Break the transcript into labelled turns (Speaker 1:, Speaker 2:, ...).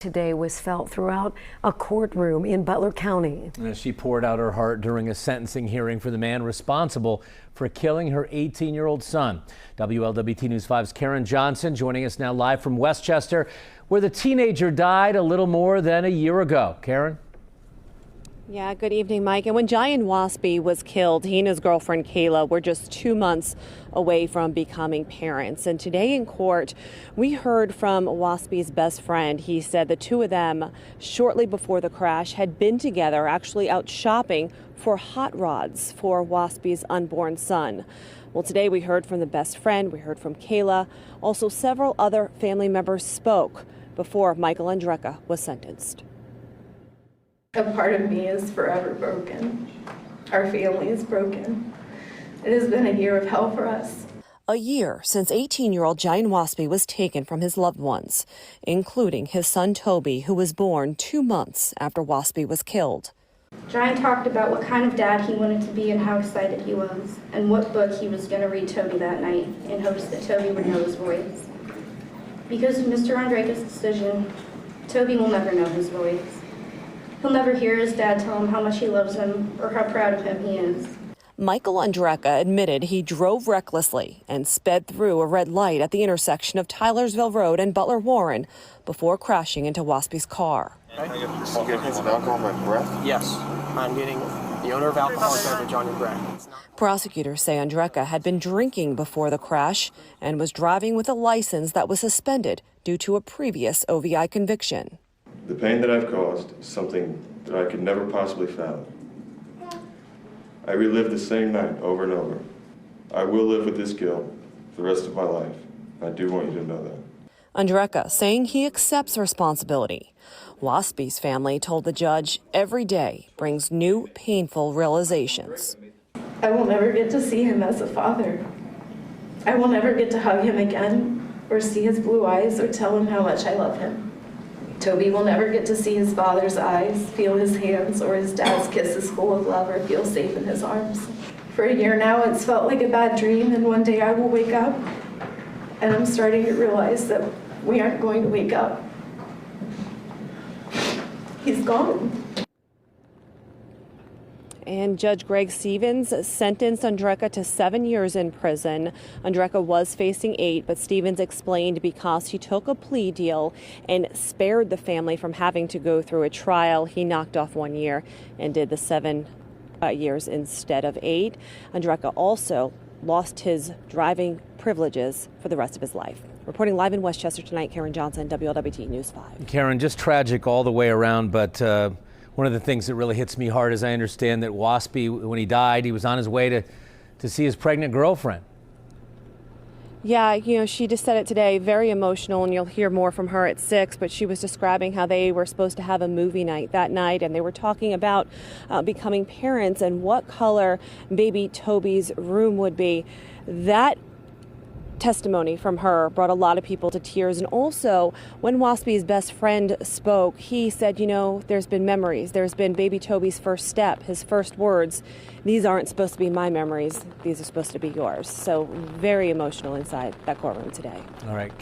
Speaker 1: Today was felt throughout a courtroom in Butler County.
Speaker 2: She poured out her heart during a sentencing hearing for the man responsible for killing her 18-year-old son. WLWT News 5's Karen Johnson joining us now live from Westchester, where the teenager died a little more than a year ago. Karen?
Speaker 3: Yeah, good evening, Mike. And when Jyon Waspi was killed, he and his girlfriend Kayla were just 2 months away from becoming parents. And today in court, we heard from Waspi's best friend. He said the two of them, shortly before the crash, had been together, actually out shopping for hot rods for Waspi's unborn son. Well, today we heard from the best friend, we heard from Kayla. Also, several other family members spoke before Michael Andrecka was sentenced.
Speaker 4: A part of me is forever broken. Our family is broken. It has been a year of hell for us.
Speaker 3: A year since 18-year-old Jyon Waspi was taken from his loved ones, including his son Toby, who was born 2 months after Waspi was killed.
Speaker 5: Jyon talked about what kind of dad he wanted to be and how excited he was, and what book he was going to read Toby that night in hopes that Toby would know his voice. Because of Mr. Andrecka's decision, Toby will never know his voice. He'll never hear his dad tell him how much he loves him or how proud of him he is.
Speaker 3: Michael Andrecka admitted he drove recklessly and sped through a red light at the intersection of Tylersville Road and Butler Warren before crashing into Waspi's car.
Speaker 6: You get hints of alcohol in my breath?
Speaker 7: Yes, I'm getting the odor of alcoholic beverage on your breath.
Speaker 3: Prosecutors say Andrecka had been drinking before the crash and was driving with a license that was suspended due to a previous OVI conviction.
Speaker 6: The pain that I've caused is something that I could never possibly fathom. I relive the same night over and over. I will live with this guilt for the rest of my life. I do want you to know that.
Speaker 3: Andrecka saying he accepts responsibility. Waspi's family told the judge every day brings new painful realizations.
Speaker 4: I will never get to see him as a father. I will never get to hug him again or see his blue eyes or tell him how much I love him. Toby will never get to see his father's eyes, feel his hands, or his dad's kisses full of love, or feel safe in his arms. For a year now, it's felt like a bad dream, and one day I will wake up, and I'm starting to realize that we aren't going to wake up. He's gone.
Speaker 3: And Judge Greg Stevens sentenced Andrecka to 7 years in prison. Andrecka was facing 8, but Stevens explained because he took a plea deal and spared the family from having to go through a trial, he knocked off 1 year and did the 7 years instead of 8. Andrecka also lost his driving privileges for the rest of his life. Reporting live in Westchester tonight, Karen Johnson, WLWT News 5.
Speaker 2: Karen, just tragic all the way around, but one of the things that really hits me hard is I understand that Waspi, when he died, he was on his way to see his pregnant girlfriend.
Speaker 3: Yeah, you know, she just said it today, very emotional, and you'll hear more from her at 6, but she was describing how they were supposed to have a movie night that night, and they were talking about becoming parents and what color baby Toby's room would be. That testimony from her brought a lot of people to tears. And also, when Waspi's best friend spoke, he said, you know, there's been memories. There's been baby Toby's first step, his first words. These aren't supposed to be my memories. These are supposed to be yours. So very emotional inside that courtroom today.
Speaker 2: All right.